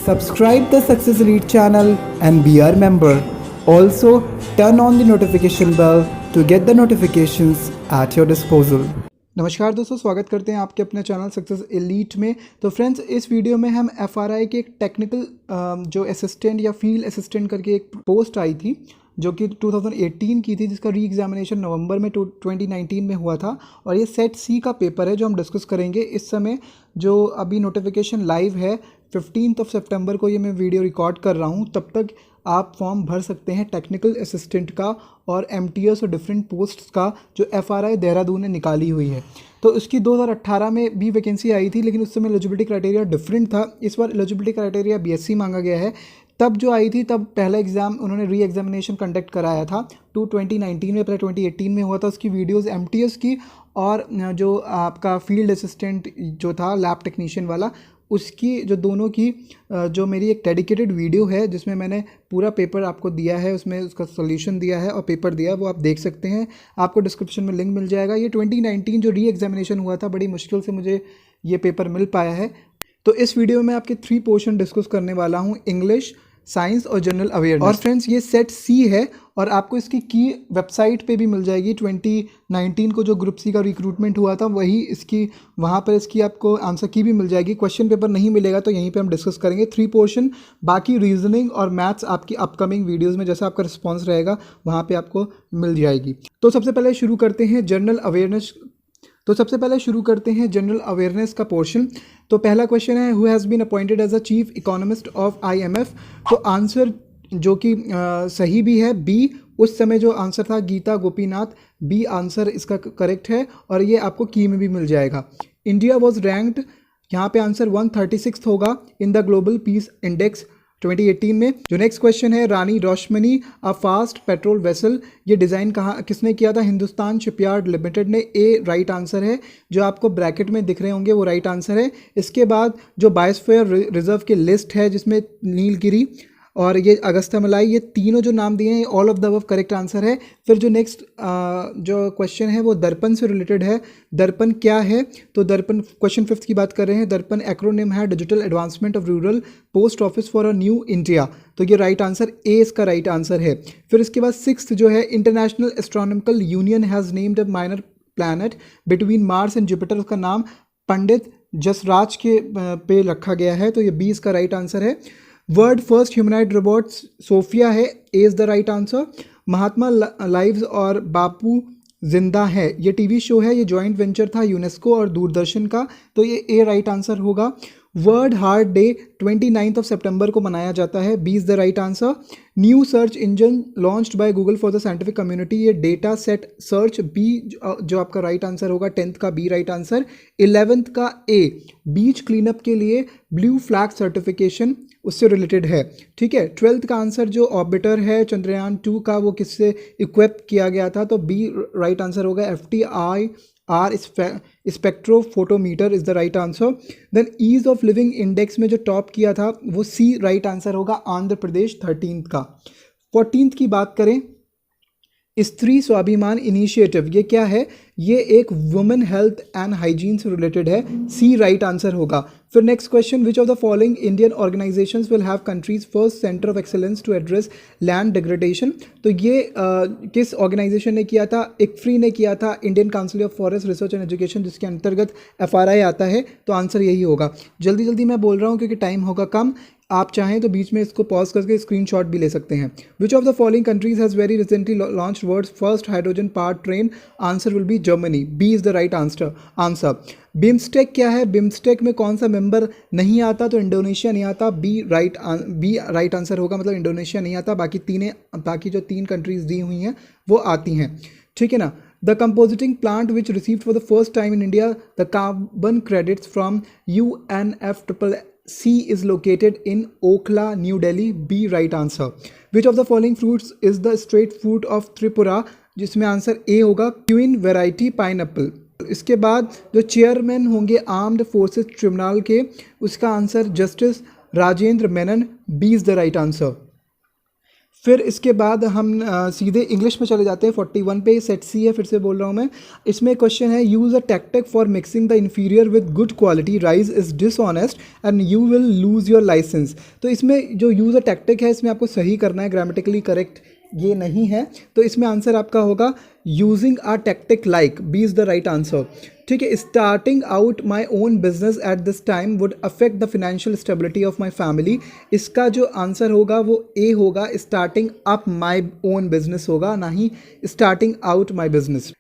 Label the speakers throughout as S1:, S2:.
S1: Subscribe the Success Elite channel and be our member. Also, turn on the notification bell to get the notifications at your disposal. नमस्कार दोस्तों, स्वागत करते हैं आपके अपने channel success elite में। तो फ्रेंड्स, इस वीडियो में हम एफआरआई के एक टेक्निकल जो असिस्टेंट या फील्ड असिस्टेंट करके एक पोस्ट आई थी जो कि 2018 की थी, जिसका री एग्जामिनेशन नवंबर में 2019 में हुआ था। और ये सेट सी का पेपर है जो हम डिस्कस करेंगे। इस समय जो अभी नोटिफिकेशन लाइव है 15 सितंबर को, ये मैं वीडियो रिकॉर्ड कर रहा हूँ, तब तक आप फॉर्म भर सकते हैं टेक्निकल असिस्टेंट का और एमटीएस और डिफरेंट पोस्ट्स का जो एफआरआई देहरादून ने निकाली हुई है। तो उसकी 2018 में भी वैकेंसी आई थी, लेकिन उस समय एलिजिबिलिटी क्राइटेरिया डिफरेंट था। इस बार एलिजिबिलिटी क्राइटेरिया बीएससी मांगा गया है। तब जो आई थी, तब पहला एग्ज़ाम उन्होंने री एग्जामिनेशन कंडक्ट कराया था 2019 में, पहले 2018 में हुआ था। उसकी वीडियोस एमटीएस की और जो आपका फील्ड असिस्टेंट जो था लैब टेक्नीशियन वाला, उसकी जो दोनों की जो मेरी एक डेडिकेटेड वीडियो है जिसमें मैंने पूरा पेपर आपको दिया है, उसमें उसका सॉल्यूशन दिया है और पेपर दिया है, वो आप देख सकते हैं। आपको डिस्क्रिप्शन में लिंक मिल जाएगा। ये 2019 जो री एग्जामिनेशन हुआ था, बड़ी मुश्किल से मुझे ये पेपर मिल पाया है। तो इस वीडियो में आपके 3 पोर्शन डिस्कस करने वाला हूँ, इंग्लिश, साइंस और जनरल अवेयरनेस। और फ्रेंड्स, ये सेट सी है और आपको इसकी की वेबसाइट पे भी मिल जाएगी। 2019 को जो ग्रुप सी का रिक्रूटमेंट हुआ था, वही इसकी वहाँ पर इसकी आपको आंसर की भी मिल जाएगी। क्वेश्चन पेपर नहीं मिलेगा तो यहीं पे हम डिस्कस करेंगे 3 पोर्शन। बाकी रीजनिंग और मैथ्स आपकी अपकमिंग वीडियोज़ में जैसा आपका रिस्पॉन्स रहेगा वहाँ पर आपको मिल जाएगी। तो सबसे पहले शुरू करते हैं जनरल अवेयरनेस का पोर्शन। तो पहला क्वेश्चन है, who has been appointed as a chief economist of IMF. तो आंसर जो कि सही भी है, बी। उस समय जो आंसर था गीता गोपीनाथ, बी आंसर इसका करेक्ट है और ये आपको की में भी मिल जाएगा। इंडिया वॉज रैंक्ड, यहाँ पे आंसर 136 होगा in the global peace index 2018 में। जो नेक्स्ट क्वेश्चन है, रानी रोशमनी अ फास्ट पेट्रोल वेसल, ये डिज़ाइन किसने किया था? हिंदुस्तान शिपयार्ड लिमिटेड ने। ए राइट आंसर है। जो आपको ब्रैकेट में दिख रहे होंगे वो राइट आंसर है। इसके बाद जो बायोस्फीयर रिजर्व की लिस्ट है जिसमें नीलगिरी और ये अगस्त्यामलाई, ये तीनों जो नाम दिए हैं, all of the above correct answer है। फिर जो नेक्स्ट जो क्वेश्चन है वो दर्पण से रिलेटेड है। दर्पण क्या है? तो दर्पण, क्वेश्चन 5 की बात कर रहे हैं। दर्पण एक्रोनिम है digital advancement of rural post office for a new India. तो ये राइट आंसर, ए इसका राइट आंसर है। फिर इसके बाद 6 जो है, international astronomical union has named a minor planet between Mars and Jupiter. उसका नाम पंडित जसराज के पे रखा गया है। तो ये बी इसका राइट आंसर है। World first humanoid robot Sophia है, A is the right answer. Mahatma lives और बापू जिंदा है, ये टीवी शो है, ये जॉइंट वेंचर था यूनेस्को और दूरदर्शन का। तो ये ए राइट आंसर होगा। वर्ल्ड हार्ट डे 29 सितंबर को मनाया जाता है, B is the right answer. New search engine launched by Google for the scientific community, ये डेटा सेट सर्च, बी जो आपका राइट आंसर होगा। 10th का बी राइट आंसर। 11th का ए, बीच क्लीनअप के लिए ब्लू फ्लैग सर्टिफिकेशन उससे रिलेटेड है, ठीक है। 12th का आंसर जो ऑर्बिटर है चंद्रयान 2 का, वो किससे इक्विप किया गया था? तो बी राइट आंसर होगा। FTIR spectrophotometer is the right answer. Then ease of living index में जो टॉप किया था वो सी राइट आंसर होगा, आंध्र प्रदेश 13th का। 14th की बात करें, स्त्री स्वाभिमान इनिशिएटिव, ये क्या है? ये एक वुमेन हेल्थ एंड हाइजीन से रिलेटेड है, सी राइट आंसर होगा। फिर next question, which of the following Indian organisations will have countries first centre of excellence to address land degradation. तो ये किस ऑर्गेनाइजेशन ने किया था? इक्फ्री ने किया था, Indian council of forest research and education, जिसके अंतर्गत एफआरआई आता है। तो आंसर यही होगा। जल्दी जल्दी मैं बोल रहा हूँ क्योंकि टाइम होगा कम। आप चाहें तो बीच में इसको पॉज करके स्क्रीनशॉट भी ले सकते हैं। Which of the following countries has very recently launched world's first hydrogen powered train? Answer will be Germany, B is the right answer. BIMSTEC क्या है? बिम्स्टेक में कौन सा मेंबर नहीं आता? तो इंडोनेशिया नहीं आता, बी राइट आंसर होगा। मतलब इंडोनेशिया नहीं आता, बाकी जो 3 कंट्रीज दी हुई हैं वो आती हैं, ठीक है ना। The compositing plant which received for the first time in India the carbon credits from UNFCCC is located in Okhla, New Delhi, B right answer. Which of the following fruits is the state fruit of Tripura? जिसमें answer A होगा, queen variety pineapple. इसके बाद जो chairman होंगे armed forces tribunal के, उसका answer justice Rajendra Menon, B is the right answer. फिर इसके बाद हम सीधे इंग्लिश में चले जाते हैं 41 पे। सेट सी है, फिर से बोल रहा हूँ मैं। इसमें क्वेश्चन है, use a tactic for mixing the inferior with good quality, rise is dishonest and you will lose your licence. तो इसमें जो यूज़ अ टैक्टिक है, इसमें आपको सही करना है, ग्रामेटिकली करेक्ट ये नहीं है। तो इसमें आंसर आपका होगा using a tactic like, B is the right answer. ठीक है, starting out my own business at this time would affect the financial stability of my family. इसका जो आंसर होगा वो ए होगा, starting up my own business होगा, ना ही स्टार्टिंग आउट माई बिजनेस।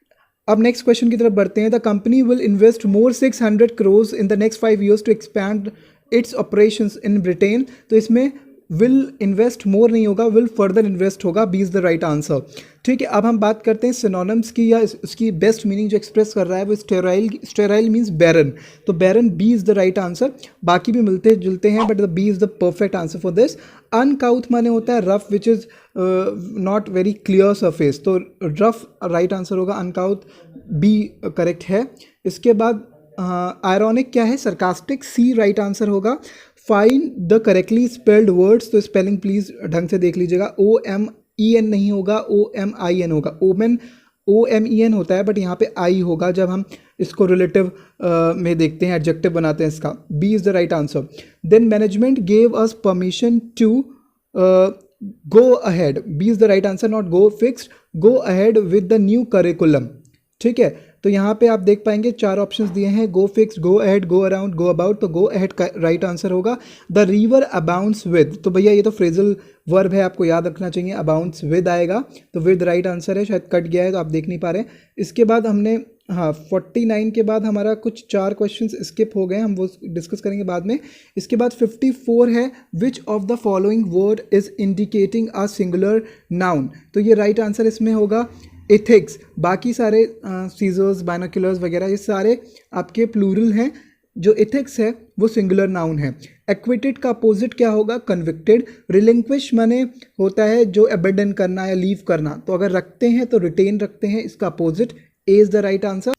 S1: अब नेक्स्ट क्वेश्चन की तरफ बढ़ते हैं। The company will invest more 600 crores in the next 5 years to expand its operations in Britain. तो इसमें विल इन्वेस्ट मोर नहीं होगा, विल फर्दर इन्वेस्ट होगा, B is the right answer. ठीक है, अब हम बात करते हैं सिनोनिम्स की, या उसकी बेस्ट मीनिंग जो एक्सप्रेस कर रहा है वो स्टेराइल। स्टेराइल मीन्स बैरन, तो barren B is the right answer. बाकी भी मिलते जुलते हैं but the B is the perfect answer for this. Uncouth माने होता है rough, which is not very clear surface, तो रफ राइट आंसर होगा, अनकाउथ बी करेक्ट है। इसके बाद आयरॉनिक क्या है, सरकास्टिक, सी राइट आंसर होगा। Find the correctly spelled words, तो स्पेलिंग प्लीज ढंग से देख लीजिएगा, OMEN नहीं होगा, OMIN होगा। ओमेन OMEN होता है बट यहाँ पे आई होगा जब हम इसको रिलेटिव में देखते हैं, एडजेक्टिव बनाते हैं इसका। B is the right answer. Then management gave us permission to go ahead, B is the right answer, not go fixed, go ahead with the new curriculum. ठीक है, तो यहाँ पे आप देख पाएंगे 4 ऑप्शंस दिए हैं, go fix, go ahead, go around, go about, तो गो अहेड का राइट आंसर होगा। द रिवर अबाउंड्स विद, तो भैया ये तो फ्रेजल वर्ब है, आपको याद रखना चाहिए, अबाउंड्स विद आएगा, तो विद राइट आंसर है, शायद कट गया है तो आप देख नहीं पा रहे हैं। इसके बाद हमने 49 के बाद हमारा कुछ 4 क्वेश्चंस स्किप हो गए, हम वो डिस्कस करेंगे बाद में। इसके बाद 54 है, विच of the following word is indicating a singular noun, तो ये राइट आंसर इसमें होगा एथिक्स। बाकी सारे सीजर्स, बाइनोकुलर्स वगैरह ये सारे आपके प्लूरल हैं, जो एथिक्स है वो सिंगुलर नाउन है। एक्विटेड का अपोजिट क्या होगा, कन्विक्टेड। रिलिंक्विश माने होता है जो अबेंडन करना या लीव करना, तो अगर रखते हैं तो रिटेन रखते हैं, इसका opposite A is the right answer.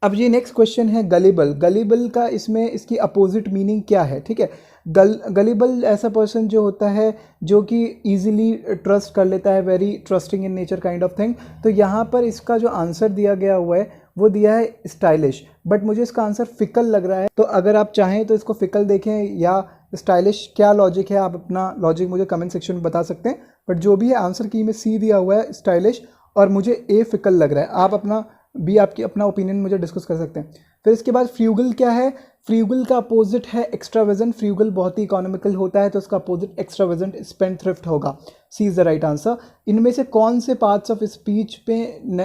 S1: अब ये नेक्स्ट क्वेश्चन है गलिबल। गलिबल का इसमें इसकी अपोजिट मीनिंग क्या है, ठीक है। गलिबल ऐसा पर्सन जो होता है जो कि ईजिली ट्रस्ट कर लेता है, very trusting in nature kind of thing. तो यहाँ पर इसका जो आंसर दिया गया हुआ है वो दिया है स्टाइलिश, बट मुझे इसका आंसर फिकल लग रहा है। तो अगर आप चाहें तो इसको फिकल देखें या स्टाइलिश, क्या लॉजिक है, आप अपना लॉजिक मुझे कमेंट सेक्शन में बता सकते हैं। बट जो भी है आंसर की में सी दिया हुआ है स्टाइलिश, और मुझे ए फिकल लग रहा है। आप अपना भी आपकी अपना ओपिनियन मुझे डिस्कस कर सकते हैं। फिर इसके बाद फ्यूगल क्या है, फ्यूगल का अपोजिट है एक्स्ट्रावेजेंट। फ्यूगल बहुत ही इकोनॉमिकल होता है तो उसका अपोजिट एक्स्ट्रावेजेंट स्पेंडथ्रिफ्ट होगा, सी इज़ द राइट आंसर। इनमें से कौन से पार्ट्स ऑफ स्पीच पे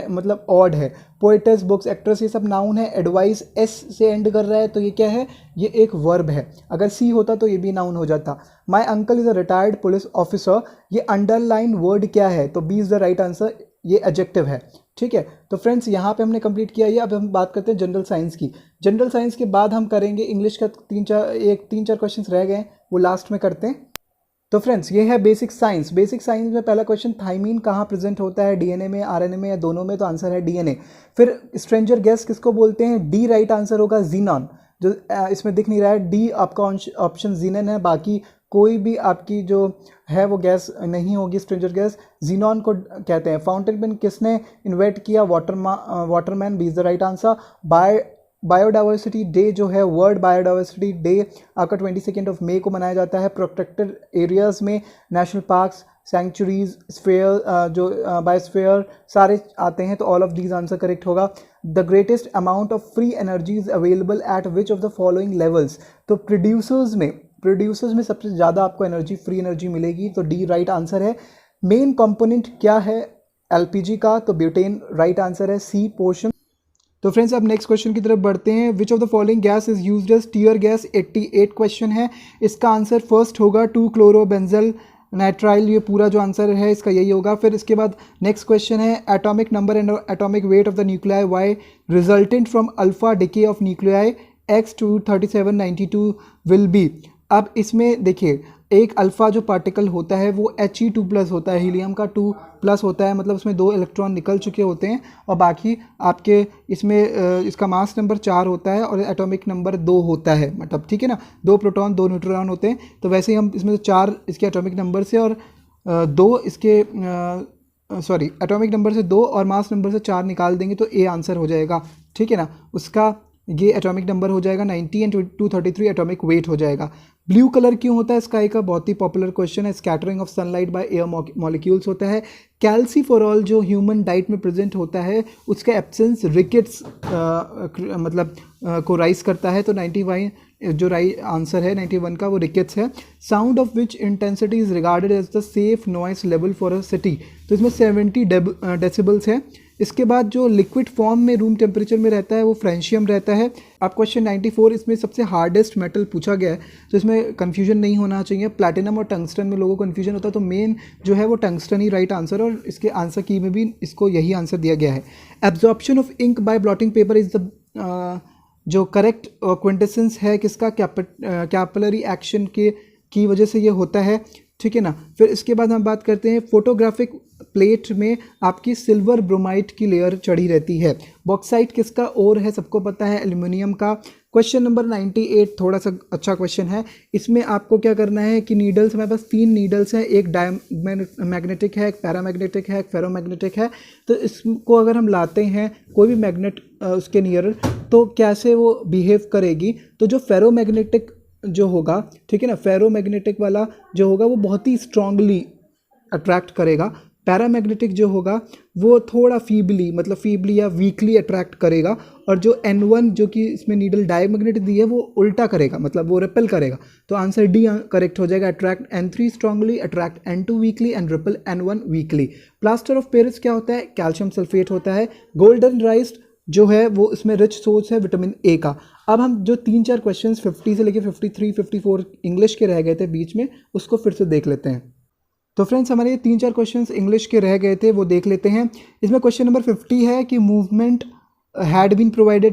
S1: मतलब ऑड है, पोएट्स, बुक्स, एक्ट्रेस, ये सब नाउन है। एडवाइस एस से एंड कर रहा है तो ये क्या है, ये एक वर्ब है। अगर सी होता तो ये भी नाउन हो जाता। My uncle is a retired police officer, ये अंडरलाइन वर्ड क्या है, तो B is the right answer, ये एडजेक्टिव है। ठीक है, तो फ्रेंड्स यहाँ पे हमने कंप्लीट किया ये। अब हम बात करते हैं जनरल साइंस की। जनरल साइंस के बाद हम करेंगे इंग्लिश का 3-4 क्वेश्चंस रह गए हैं, वो लास्ट में करते हैं। तो फ्रेंड्स ये है बेसिक साइंस। बेसिक साइंस में पहला क्वेश्चन, थाइमीन कहाँ प्रेजेंट होता है, डीएनए में, आरएनए में या दोनों में, तो आंसर है डीएनए। फिर स्ट्रेंजर गैस किसको बोलते हैं, डी राइट आंसर होगा, जीनॉन। जो इसमें दिख नहीं रहा है, डी आपका ऑप्शन जीनन है, बाकी कोई भी आपकी जो है वो गैस नहीं होगी स्ट्रेंजर गैस, जीनॉन को कहते हैं। फाउंटेन पेन किसने इन्वेंट किया, Waterman, B is the right answer. Biodiversity day जो है, वर्ल्ड बायोडाइवर्सिटी डे आपका 22 मई को मनाया जाता है। प्रोटेक्टेड एरियाज़ में नेशनल पार्क्स, सेंचुरीज, स्फेयर, जो बायोस्फेयर सारे आते हैं, तो all of these answer correct होगा। The greatest amount of free energy is available at which of the following levels, तो प्रोड्यूसर्स में सबसे ज़्यादा आपको एनर्जी, फ्री एनर्जी मिलेगी, तो डी राइट आंसर है। मेन कंपोनेंट क्या है एलपीजी का, तो ब्यूटेन राइट आंसर है, सी पोर्शन। तो फ्रेंड्स अब नेक्स्ट क्वेश्चन की तरफ बढ़ते हैं। Which of the following gas is used as tear gas, 88 question है। इसका आंसर फर्स्ट होगा 2-क्लोरोबेंजल नाइट्राइल, ये पूरा जो आंसर है इसका यही होगा। फिर इसके बाद नेक्स्ट क्वेश्चन है, atomic number and atomic weight of the nuclei Y resultant from alpha decay of nuclei X23792 will be. अब इसमें देखिए, एक अल्फ़ा जो पार्टिकल होता है वो He2+ होता है, हीलियम का 2+ होता है, मतलब उसमें 2 इलेक्ट्रॉन निकल चुके होते हैं, और बाकी आपके इसमें इसका मास नंबर 4 होता है और एटॉमिक नंबर 2 होता है, मतलब ठीक है ना, 2 प्रोटॉन 2 न्यूट्रॉन होते हैं। तो वैसे ही हम इसमें 4 इसके एटॉमिक नंबर से और दो इसके एटॉमिक नंबर से 2 और मास नंबर से 4 निकाल देंगे तो ए आंसर हो जाएगा, ठीक है ना। उसका ये एटॉमिक नंबर हो जाएगा 90 एंड 233 एटॉमिक वेट हो जाएगा। ब्लू कलर क्यों होता है स्काई का, बहुत ही पॉपुलर क्वेश्चन है। Scattering of sunlight by air molecules होता है। कैल्सीफेरॉल जो ह्यूमन डाइट में प्रेजेंट होता है उसका एब्सेंस रिकेट्स को राइज करता है, तो 91 जो राइट आंसर है 91 का वो रिकेट्स है। Sound of which intensity is regarded as the safe noise level for a city, तो इसमें 70 डेसिबल्स है। इसके बाद जो लिक्विड फॉर्म में रूम टेम्परेचर में रहता है वो फ्रेंशियम रहता है। अब क्वेश्चन 94 इसमें सबसे हार्डेस्ट मेटल पूछा गया है, तो इसमें कन्फ्यूजन नहीं होना चाहिए। प्लैटिनम और टंगस्टन में लोगों को कन्फ्यूजन होता है, तो मेन जो है वो टंगस्टन ही राइट आंसर, और इसके आंसर की में भी इसको यही आंसर दिया गया है। Absorption of ink by blotting paper is the जो करेक्ट क्विंटेसेंस है किसका, कैपिलरी एक्शन की वजह से ये होता है, ठीक है ना। फिर इसके बाद हम बात करते हैं फोटोग्राफिक प्लेट में आपकी सिल्वर ब्रोमाइड की लेयर चढ़ी रहती है। बॉक्साइट किसका ओर है, सबको पता है एल्युमिनियम का। क्वेश्चन नंबर 98 थोड़ा सा अच्छा क्वेश्चन है। इसमें आपको क्या करना है कि नीडल्स, हमारे पास 3 नीडल्स हैं, एक मैग्नेटिक है, एक पैरामैग्नेटिक है, एक फेरोमैग्नेटिक है। तो इसको अगर हम लाते हैं कोई भी मैग्नेट उसके नियर, तो कैसे वो बिहेव करेगी, तो जो फेरोमैग्नेटिक जो होगा, ठीक है ना, फेरोमैग्नेटिक वाला जो होगा वो बहुत ही स्ट्रांगली अट्रैक्ट करेगा। पैरामैग्नेटिक जो होगा वो थोड़ा फीबली या वीकली अट्रैक्ट करेगा, और जो N1 जो कि इसमें नीडल डायमैग्नेटिक दी है वो उल्टा करेगा, मतलब वो रिपेल करेगा। तो आंसर डी करेक्ट हो जाएगा। Attract N3 strongly, attract N2 weekly and repel N1 weekly. Plaster of Paris क्या होता है, कैल्शियम सल्फेट होता है। गोल्डन राइस जो है वो इसमें रिच सोर्स है विटामिन ए का। अब हम जो 3-4 क्वेश्चंस 50 से लेके 53, 54 इंग्लिश के रह गए थे बीच में, उसको फिर से देख लेते हैं। तो फ्रेंड्स हमारे ये 3-4 क्वेश्चंस इंग्लिश के रह गए थे, वो देख लेते हैं। इसमें क्वेश्चन नंबर 50 है कि movement had been provide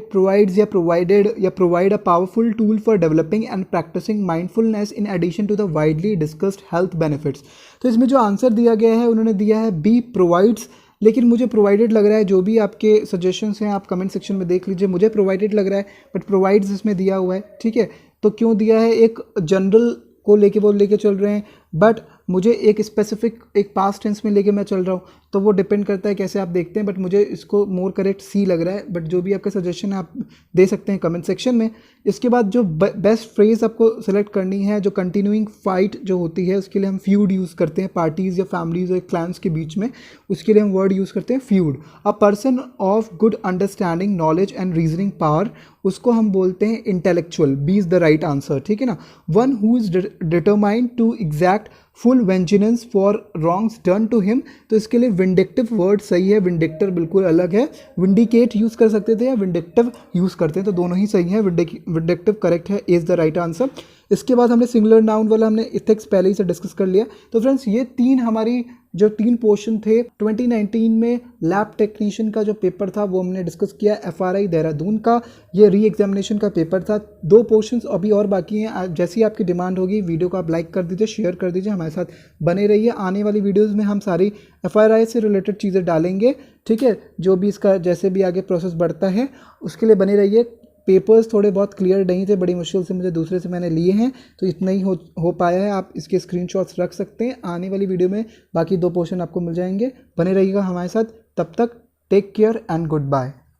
S1: a powerful tool for developing and practising mindfulness in addition to the widely discussed health benefits. तो इसमें जो आंसर दिया गया है उन्होंने दिया है बी प्रोवाइड्स, लेकिन मुझे प्रोवाइडेड लग रहा है। जो भी आपके सजेशंस हैं आप कमेंट सेक्शन में देख लीजिए, मुझे प्रोवाइडेड लग रहा है बट प्रोवाइड्स इसमें दिया हुआ है, ठीक है। तो क्यों दिया है, एक जनरल को लेके चल रहे हैं, बट मुझे एक स्पेसिफिक एक पास्ट टेंस में लेके मैं चल रहा हूँ, तो वो डिपेंड करता है कैसे आप देखते हैं। बट मुझे इसको मोर करेक्ट सी लग रहा है, बट जो भी आपका सजेशन है आप दे सकते हैं कमेंट सेक्शन में। इसके बाद जो बेस्ट फ्रेज आपको सेलेक्ट करनी है, जो कंटिन्यूइंग फाइट जो होती है उसके लिए हम फ्यूड यूज़ करते हैं, पार्टीज़ या फैमिलीज़ या क्लैंस के बीच में, उसके लिए हम वर्ड यूज़ करते हैं feud. A person of good understanding, knowledge and reasoning power, उसको हम बोलते हैं intellectual. B is the right answer, ठीक है ना। One who is determined to exact full vengeance for wrongs done to him, तो इसके लिए विंडिक्टिव वर्ड सही है। विंडिक्टर बिल्कुल अलग है, विंडिकेट यूज़ कर सकते थे या विंडिक्टिव यूज़ करते हैं, तो दोनों ही सही है। विंडिक्टिव करेक्ट है, इज़ द राइट आंसर। इसके बाद हमने सिंगुलर नाउन वाला हमने इथिक्स पहले ही से डिस्कस कर लिया। तो फ्रेंड्स ये 3 हमारी जो 3 पोर्शन थे 2019 में लैब टेक्नीशियन का जो पेपर था वो हमने डिस्कस किया। FRI देहरादून का ये री एग्जामिनेशन का पेपर था। 2 पोर्शंस अभी और बाकी हैं। जैसी आपकी डिमांड होगी वीडियो को आप लाइक कर दीजिए, शेयर कर दीजिए, हमारे साथ बने रहिए। आने वाली वीडियोज़ में हम सारी FRI से रिलेटेड चीज़ें डालेंगे, ठीक है। जो भी इसका जैसे भी आगे प्रोसेस बढ़ता है उसके लिए बने रहिए। पेपर्स थोड़े बहुत क्लियर नहीं थे, बड़ी मुश्किल से मुझे दूसरे से मैंने लिए हैं, तो इतना ही हो पाया है। आप इसके स्क्रीनशॉट्स रख सकते हैं। आने वाली वीडियो में बाकी 2 पोर्शन आपको मिल जाएंगे। बने रहिएगा हमारे साथ, तब तक take care and good bye.